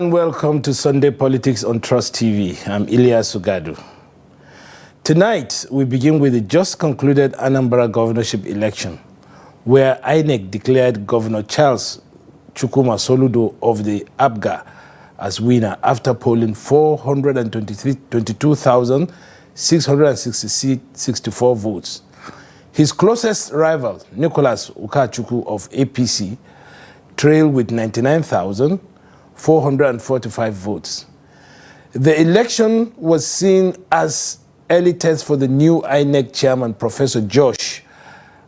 Welcome to Sunday Politics on Trust TV. I'm Ilyas Sugadu. Tonight, we begin with the just concluded Anambra governorship election, where INEC declared Governor Charles Soludo of the ABGA as winner after polling 422,664 votes. His closest rival, Nicholas Ukachukwu of APC, trailed with 99,445 votes. The election was seen as early test for the new INEC chairman, Professor Josh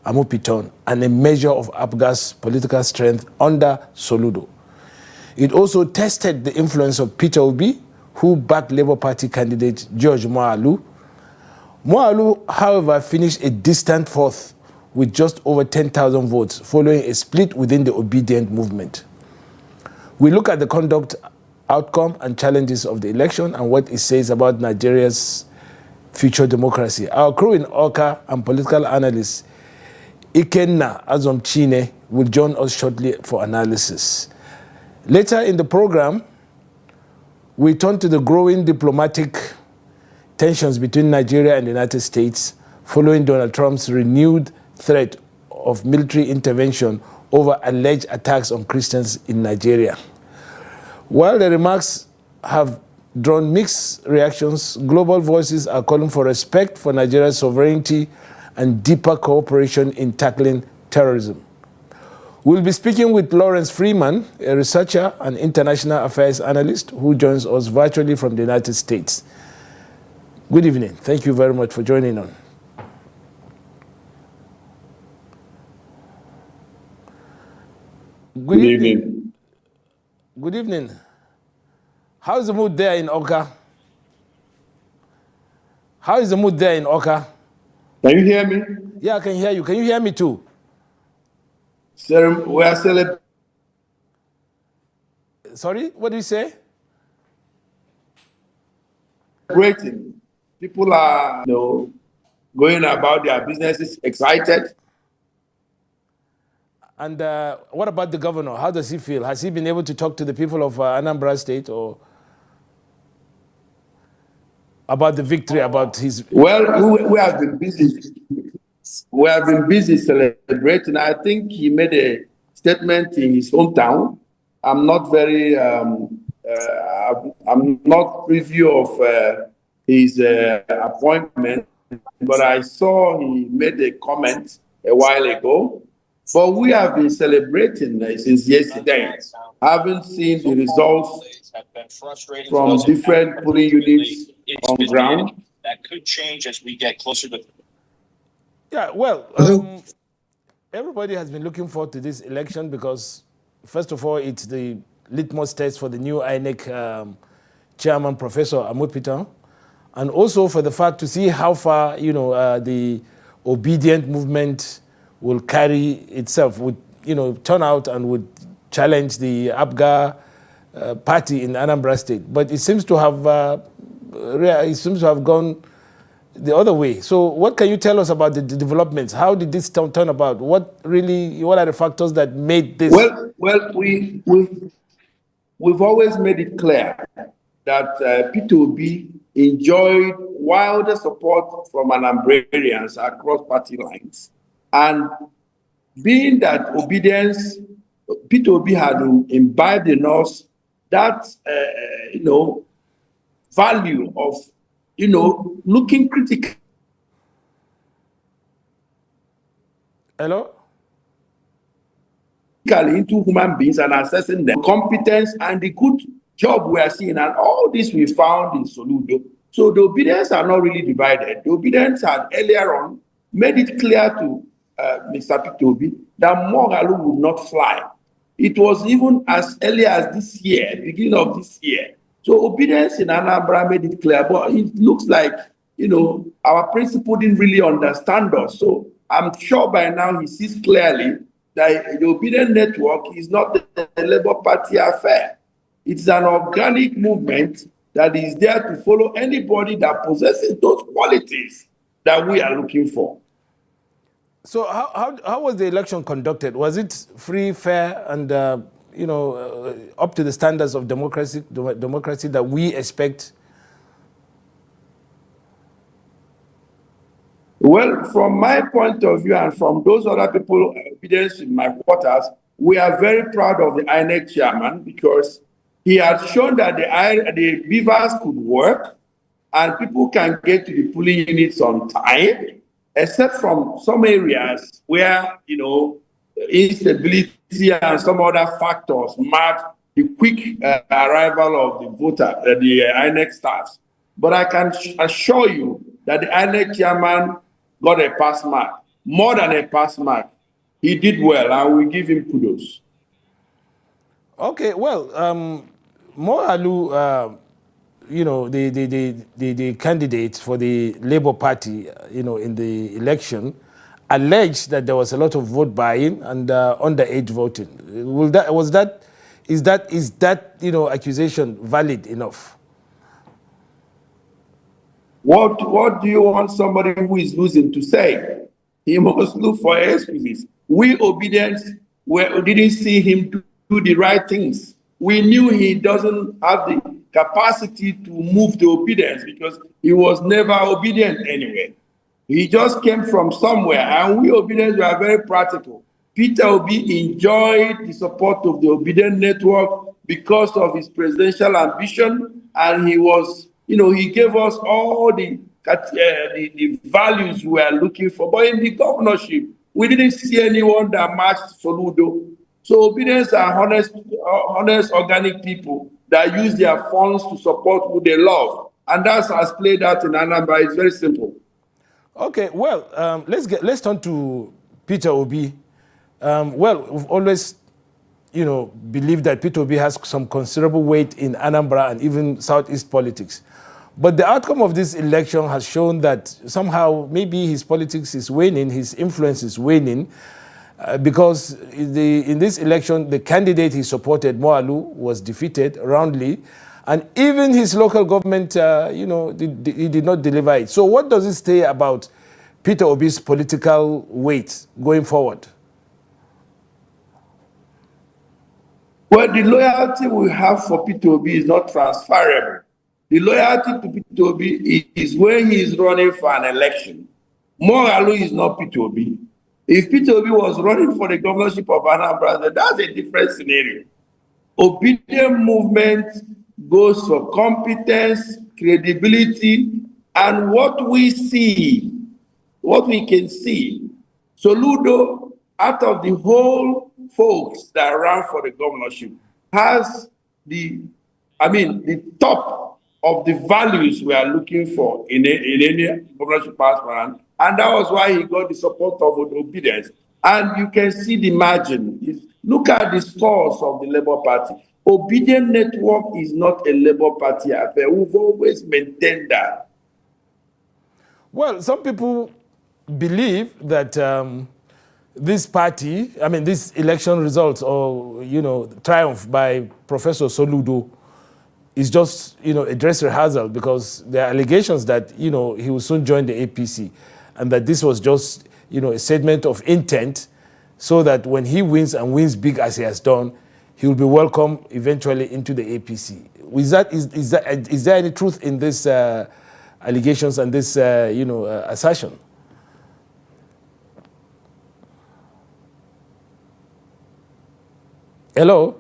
Amupiton, and a measure of ABGA's political strength under Soludo. It also tested the influence of Peter Obi, who backed Labour Party candidate George Moalu. Moalu, however, finished a distant fourth with just over 10,000 votes, following a split within the Obidient movement. We look at the conduct, outcome, and challenges of the election and what it says about Nigeria's future democracy. Our crew in Awka and political analyst Ikenna Azomchine will join us shortly for analysis. Later in the program, we turn to the growing diplomatic tensions between Nigeria and the United States following Donald Trump's renewed threat of military intervention over alleged attacks on Christians in Nigeria. While the remarks have drawn mixed reactions, global voices are calling for respect for Nigeria's sovereignty and deeper cooperation in tackling terrorism. We'll be speaking with Lawrence Freeman, a researcher and international affairs analyst who joins us virtually from the United States. Good evening. Thank you very much for joining us. Good evening. Good evening. How's the mood there in Awka? How is the mood there in Awka? Can you hear me? Yeah, I can hear you. Can you hear me too? We are celebrating. Sorry, what did you say? People are, going about their businesses excited. And what about the governor? How does he feel? Has he been able to talk to the people of Anambra State or about the victory, about his... Well, we have been busy. We have been busy celebrating. I think he made a statement in his hometown. I'm not very, I'm not preview of his appointment, but I saw he made a comment a while ago. But we have been celebrating since yesterday. Haven't seen the results from different polling units on ground. That could change as we get closer to... Yeah, well, everybody has been looking forward to this election because, first of all, it's the litmus test for the new INEC chairman, Professor Amupiton, and also for the fact to see how far, the Obidient movement will carry itself, would turn out and would challenge the ABGA party in Anambra State. But it seems to have gone the other way. So what can you tell us about the developments? How did this turn about? What are the factors that made this? Well, we've always made it clear that Peter Obi enjoyed wilder support from Anambrarians across party lines. And being that Obedience, Peter Obi had imbibed in us that, value of, looking critically. Hello? Into human beings and assessing their competence and the good job we are seeing. And all this we found in Soludo. So the Obedience are not really divided. The Obedience had earlier on made it clear to Mr. Peter Obi that Mogalu would not fly. It was even as early as this year, beginning of this year. So Obedience in Anambra made it clear, but it looks like, our principal didn't really understand us. So I'm sure by now he sees clearly that the Obedient network is not the Labour Party affair. It's an organic movement that is there to follow anybody that possesses those qualities that we are looking for. So how was the election conducted? Was it free, fair, and up to the standards of democracy that we expect? Well, from my point of view and from those other people, evidence in my quarters, we are very proud of the INEC chairman because he has shown that the beavers could work and people can get to the polling units on time, except from some areas where, instability and some other factors mark the quick arrival of the voter, the INEC staffs. But I can assure you that the INEC chairman got a pass mark, more than a pass mark. He did well, and we give him kudos. Okay, well, Moalu, the candidate for the Labour Party, in the election, alleged that there was a lot of vote buying and underage voting. Is that accusation valid enough? What do you want somebody who is losing to say? He must look for excuses. We Obidients didn't see him do the right things. We knew he doesn't have the capacity to move the Obidients because he was never obedient anyway. He just came from somewhere, and we Obidients were very practical. Peter Obi enjoyed the support of the Obidient network because of his presidential ambition, and he was, he gave us all the values we are looking for. But in the governorship, we didn't see anyone that matched Soludo. So Obidients are honest, organic people that use their funds to support who they love. And that has played out in Anambra. It's very simple. Okay, well, let's turn to Peter Obi. Well, we've always, believed that Peter Obi has some considerable weight in Anambra and even Southeast politics. But the outcome of this election has shown that somehow maybe his politics is waning, his influence is waning, because in this election, the candidate he supported, Moalu, was defeated roundly, and even his local government, he did not deliver it. So what does it say about Peter Obi's political weight going forward? Well, the loyalty we have for Peter Obi is not transferable. The loyalty to Peter Obi is when he is running for an election. Moalu is not Peter Obi. If Peter Obi was running for the governorship of Anambra, that's a different scenario. Obedient movement goes for competence, credibility, and what we can see. Soludo, out of the whole folks that ran for the governorship, has the top of the values we are looking for in any governorship aspirant. And that was why he got the support of Obidients. And you can see the margin. Look at the scores of the Labour Party. Obidient network is not a Labour Party affair. We've always maintained that. Well, some people believe that this party, this election results or, triumph by Professor Soludo is just, a dress rehearsal because there are allegations that, he will soon join the APC and that this was just, a statement of intent so that when he wins and wins big as he has done, he will be welcomed eventually into the APC. Is there any truth in this allegations and this, assertion? Hello?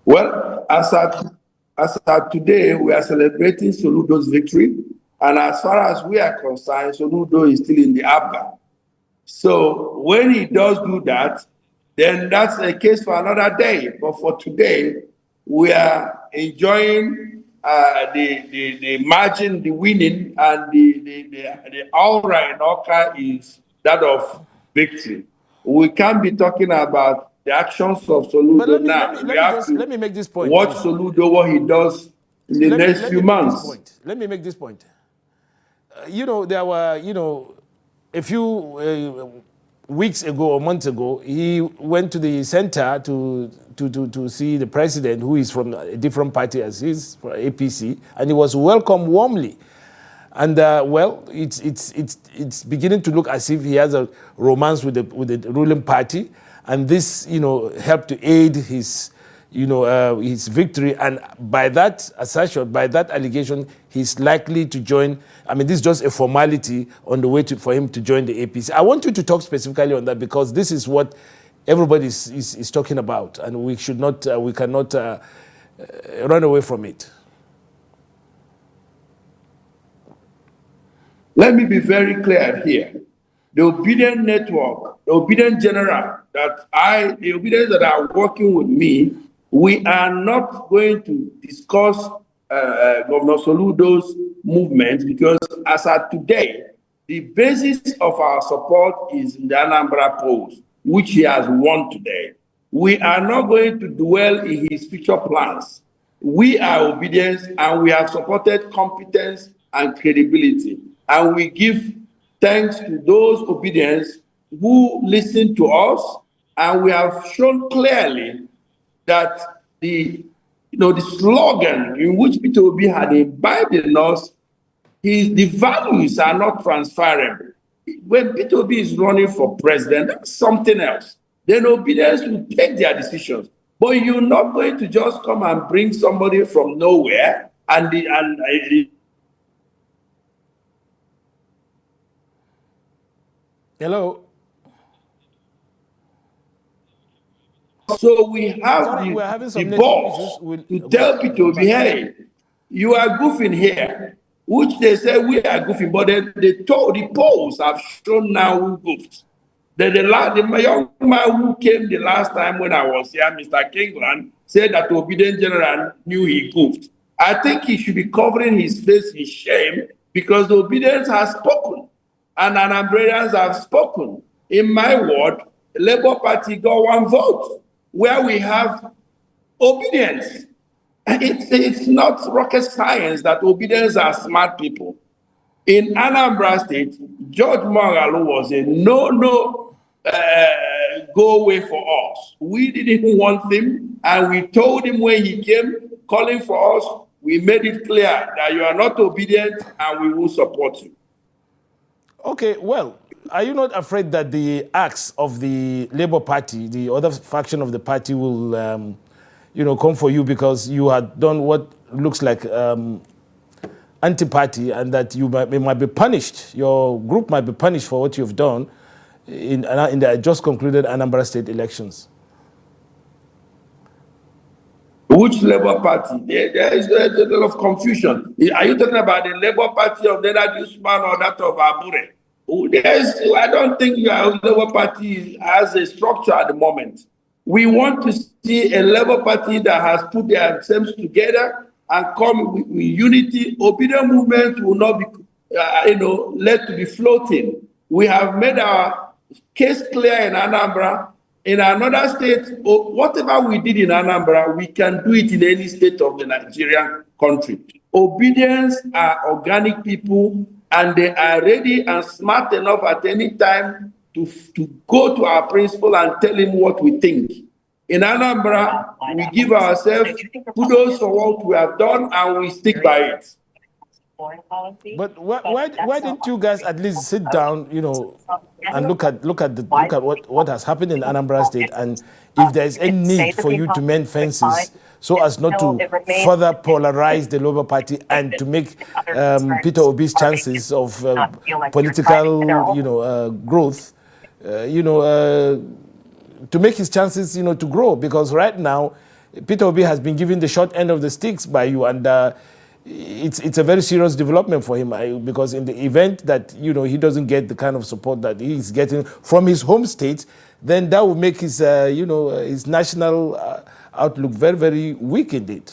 Well, as at today, we are celebrating Soludo's victory. And as far as we are concerned, Soludo is still in the ABGA. So when he does do that, then that's a case for another day. But for today, we are enjoying the margin, the winning, and the aura in Oka is that of victory. We can't be talking about the actions of Soludo now. Let me make this point. Watch Soludo, what he does in the next few months. Let me make this point. There were, a few weeks ago or months ago, he went to the center to see the president, who is from a different party as his, for APC, and he was welcomed warmly. And it's beginning to look as if he has a romance with the ruling party. and this, helped to aid his, his victory. And by that assertion, by that allegation, he's likely to join. I mean, this is just a formality on the way for him to join the APC. I want you to talk specifically on that, because this is what everybody is talking about, and we should not, we cannot run away from it. Let me be very clear here. The Obidients network, the Obidients General, the Obidients that are working with me, we are not going to discuss Governor Soludo's movement, because as of today, the basis of our support is in the Anambra polls, which he has won today. We are not going to dwell in his future plans. We are Obidients, and we have supported competence and credibility. And we give thanks to those Obidients who listen to us, and we have shown clearly that the slogan in which Peter Obi had imbibed in us, the values are not transferable. When Peter Obi is running for president, that's something else. Then Obidients will take their decisions. But you're not going to just come and bring somebody from nowhere Hello. So we have the balls to tell Peter Obi, hey, you are goofing here, which they say we are goofing, but the polls have shown now who goofed. The young man who came the last time when I was here, Mr. Kingland, said that Obidients General knew he goofed. I think he should be covering his face in shame, because the Obidients has spoken and Anambrans have spoken. In my ward, the Labour Party got 1 vote, where we have Obidients. It's not rocket science that Obidients are smart people. In Anambra State, George Moghalu was a go away for us. We didn't want him, and we told him when he came calling for us, we made it clear that you are not obedient and we will support you. Okay, well, are you not afraid that the acts of the Labour Party, the other faction of the party, will, come for you because you had done what looks like anti-party, and that you might be punished, your group might be punished for what you've done in the just concluded Anambra State elections? Which Labour Party? There is a lot of confusion. Are you talking about the Labour Party of Leonard Usman or that of Abure? I don't think your Labour Party has a structure at the moment. We want to see a Labour Party that has put themselves together and come with unity. Obidients movement will not be, led to be floating. We have made our case clear in Anambra. In another state, whatever we did in Anambra, we can do it in any state of the Nigerian country. Obidients are organic people, and they are ready and smart enough at any time to go to our principal and tell him what we think. In Anambra, we give ourselves kudos for what we have done, and we stick by it. But why didn't you guys at least sit down, and look at what has happened in Anambra State, and if there is any need for you to mend fences so as not to further polarize the Labour Party and to make Peter Obi's chances of political, growth, to make his chances, to grow, because right now Peter Obi has been given the short end of the sticks by you, and it's a very serious development for him, because in the event that he doesn't get the kind of support that he's getting from his home state, then that will make his his national outlook very, very weak indeed.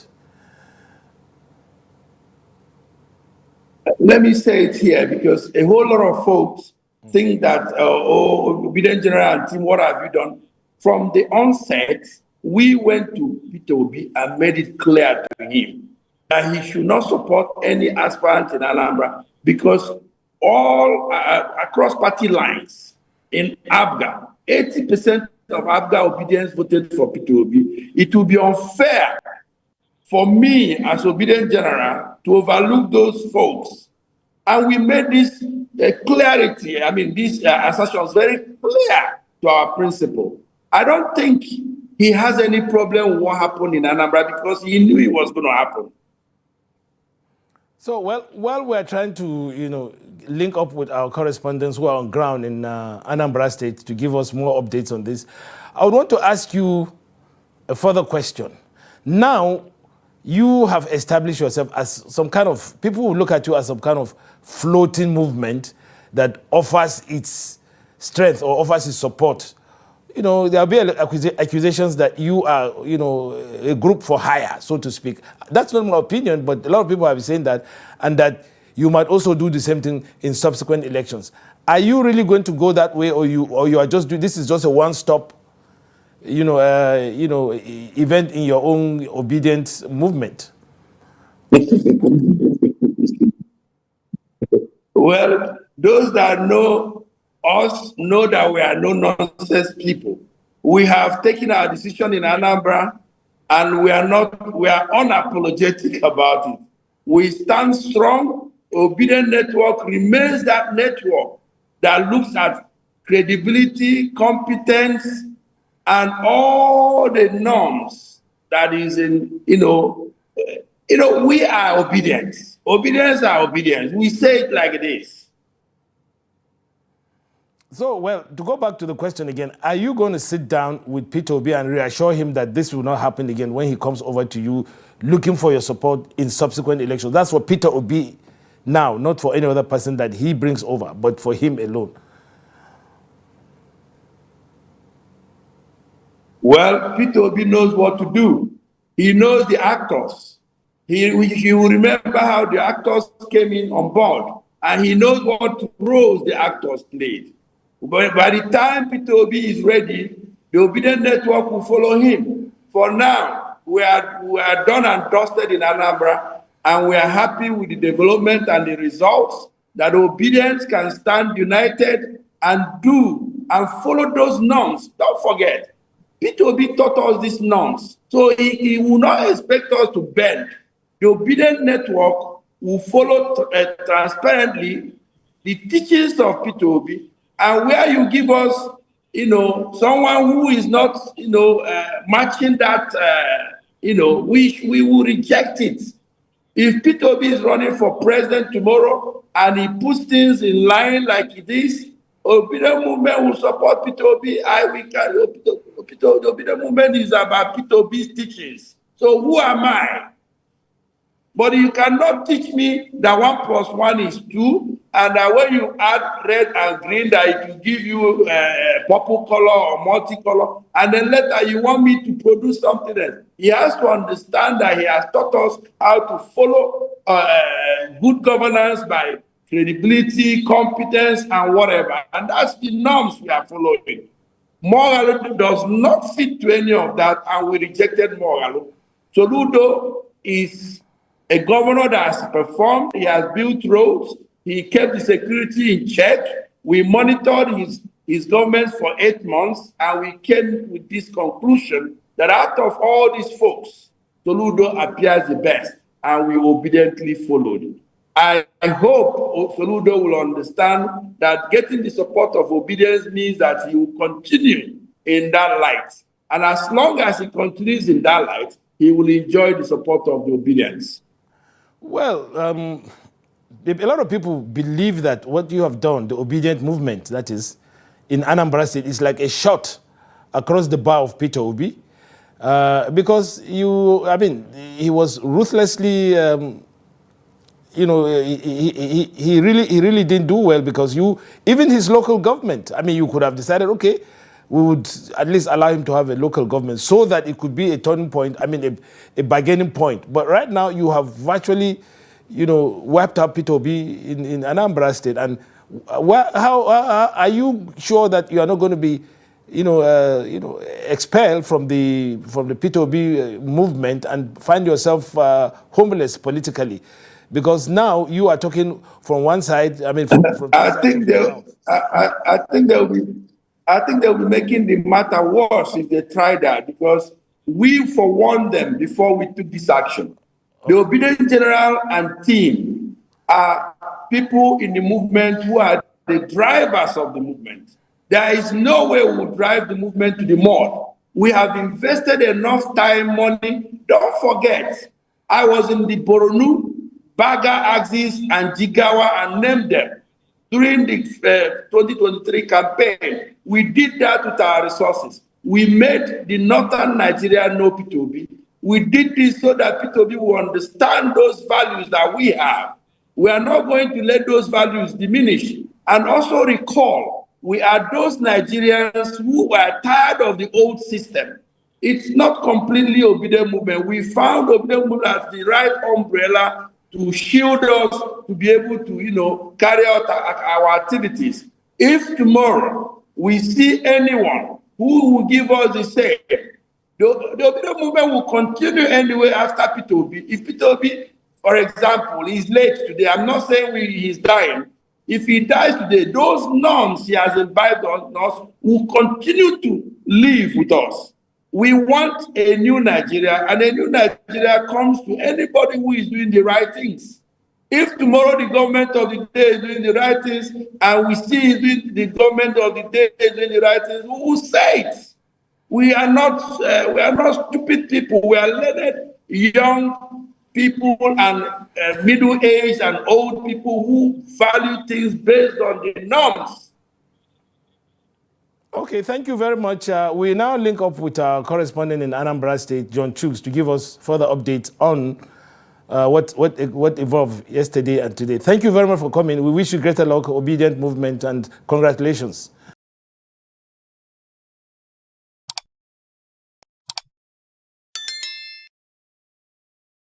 Let me say it here, because a whole lot of folks think that Obidients General and team, what have you done? From the onset, we went to Peter Obi and made it clear to him that he should not support any aspirant in Anambra, because all across party lines in ABGA, 80% of ABGA Obidients voted for Peter Obi. It will be unfair for me as Obidients General to overlook those folks. And we made this clarity, these assertions very clear to our principal. I don't think he has any problem with what happened in Anambra because he knew it was going to happen. So, well, while we're trying to, link up with our correspondents who are on ground in Anambra State to give us more updates on this, I would want to ask you a further question. Now, you have established yourself as some kind of, people will look at you as some kind of floating movement that offers its strength or offers its support. There'll be accusations that you are, a group for hire, so to speak. That's not my opinion, but a lot of people have been saying that, and that you might also do the same thing in subsequent elections. Are you really going to go that way, or you are just this is just a one-stop, event in your own obedience movement? Well, those that know us know that we are no nonsense people. We have taken our decision in Anambra, and we are unapologetic about it. We stand strong. Obedient Network remains that network that looks at credibility, competence, and all the norms that is in, we are obedient. Obedience are obedience. We say it like it is. So, well, to go back to the question again, are you going to sit down with Peter Obi and reassure him that this will not happen again when he comes over to you looking for your support in subsequent elections? That's for Peter Obi now, not for any other person that he brings over, but for him alone. Well, Peter Obi knows what to do. He knows the actors. He will remember how the actors came in on board, and he knows what roles the actors played. But by the time Peter Obi is ready, the Obedient Network will follow him. For now, we are done and dusted in Anambra, and we are happy with the development and the results that obedience can stand united and do and follow those norms. Don't forget, Peter Obi taught us these norms, so he will not expect us to bend. The Obedient Network will follow transparently the teachings of Peter Obi, and where you give us, someone who is not, matching that, we will reject it. If Peter Obi is running for president tomorrow and he puts things in line like it is, Obedient movement will support Peter Obi. The Obedient movement is about Peter Obi's teachings. So who am I? But you cannot teach me that 1 + 1 is 2, and that when you add red and green, that it will give you purple color or multicolor, and then later you want me to produce something else. He has to understand that he has taught us how to follow good governance by credibility, competence, and whatever. And that's the norms we are following. Moghalu does not fit to any of that, and we rejected Moghalu. Soludo is a governor that has performed. He has built roads. He kept the security in check. We monitored his government for 8 months, and we came with this conclusion that out of all these folks, Soludo appears the best, and we obediently followed it. I hope Soludo will understand that getting the support of obedience means that he will continue in that light. And as long as he continues in that light, he will enjoy the support of the obedience. Well, a lot of people believe that what you have done, the obedient movement, that is, in Anambra State, is like a shot across the bow of Peter Obi, because he was ruthlessly, he really didn't do well, because even his local government, you could have decided, okay, we would at least allow him to have a local government so that it could be a turning point, a bargaining point. But right now you have virtually, wiped out Peter Obi in Anambra State. And how are you sure that you are not going to be, expelled from the Peter Obi movement and find yourself homeless politically? Because now you are talking from one side. I think they'll be making the matter worse if they try that, because we forewarned them before we took this action. The Obidients General and team are people in the movement who are the drivers of the movement. There is no way we will drive the movement to the mud. We have invested enough time, money. Don't forget, I was in the Boronu, Baga axis, and Jigawa, and named them during the 2023 campaign. We did that with our resources. We made the northern Nigeria know P2B. We did this so that P2B will understand those values that we have. We are not going to let those values diminish. And also recall, we are those Nigerians who are tired of the old system. It's not completely obedient movement. We found obedient movement as the right umbrella to shield us to be able to, carry out our activities. If tomorrow we see anyone who will give us the same, the obedient movement will continue anyway after P2B. If P2B, for example, is late today, I'm not saying he's dying. If he dies today, those norms he has imbibed on us will continue to live with us. We want a new Nigeria, and a new Nigeria comes to anybody who is doing the right things. If tomorrow the government of the day is doing the right things, and we see the government of the day is doing the right things, we will say it. We are not stupid people. We are learned young people and middle-aged and old people who value things based on the norms. Okay, thank you very much. We now link up with our correspondent in Anambra State, John Chuks, to give us further updates on what evolved yesterday and today. Thank you very much for coming. We wish you greater luck, obedient movement, and congratulations.